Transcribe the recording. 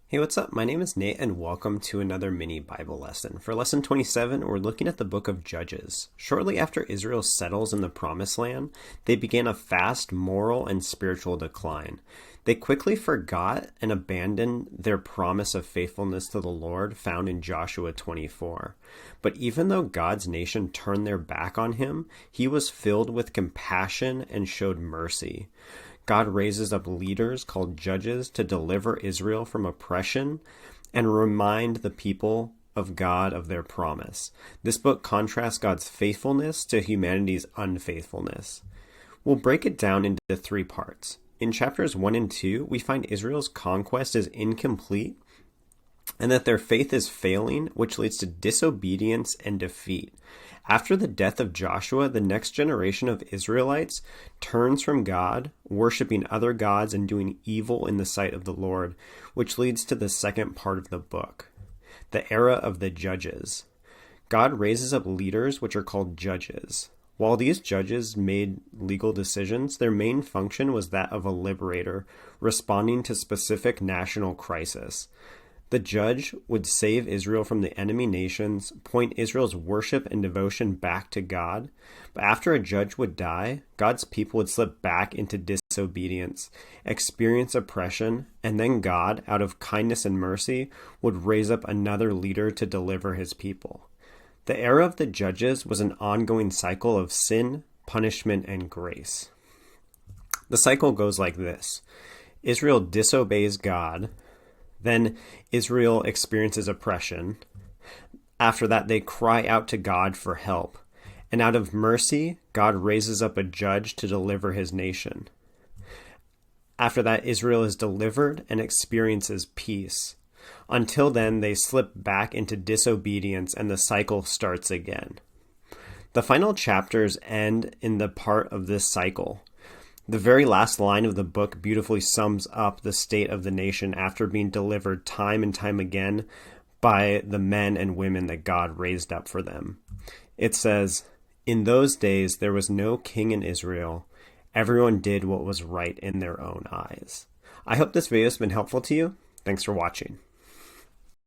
Hey, what's up? My name is Nate, and welcome to another mini Bible lesson. For lesson 27, we're looking at the book of Judges. Shortly after Israel settles in the Promised Land, they began a fast moral and spiritual decline. They quickly forgot and abandoned their promise of faithfulness to the Lord found in Joshua 24. But even though God's nation turned their back on him, he was filled with compassion and showed mercy. God raises up leaders called judges to deliver Israel from oppression and remind the people of God of their promise. This book contrasts God's faithfulness to humanity's unfaithfulness. We'll break it down into three parts. In chapters 1 and 2, we find Israel's conquest is incomplete and that their faith is failing, which leads to disobedience and defeat. After the death of Joshua, the next generation of Israelites turns from God, worshiping other gods and doing evil in the sight of the Lord, which leads to the second part of the book, the era of the judges. God raises up leaders, which are called judges. While these judges made legal decisions, their main function was that of a liberator, responding to specific national crisis. The judge would save Israel from the enemy nations, point Israel's worship and devotion back to God. But after a judge would die, God's people would slip back into disobedience, experience oppression, and then God, out of kindness and mercy, would raise up another leader to deliver his people. The era of the judges was an ongoing cycle of sin, punishment, and grace. The cycle goes like this. Israel disobeys God. Then Israel experiences oppression. After that, they cry out to God for help. And out of mercy, God raises up a judge to deliver his nation. After that, Israel is delivered and experiences peace. Until then, they slip back into disobedience and the cycle starts again. The final chapters end in the part of this cycle. The very last line of the book beautifully sums up the state of the nation after being delivered time and time again by the men and women that God raised up for them. It says, "In those days there was no king in Israel. Everyone did what was right in their own eyes." I hope this video has been helpful to you. Thanks for watching.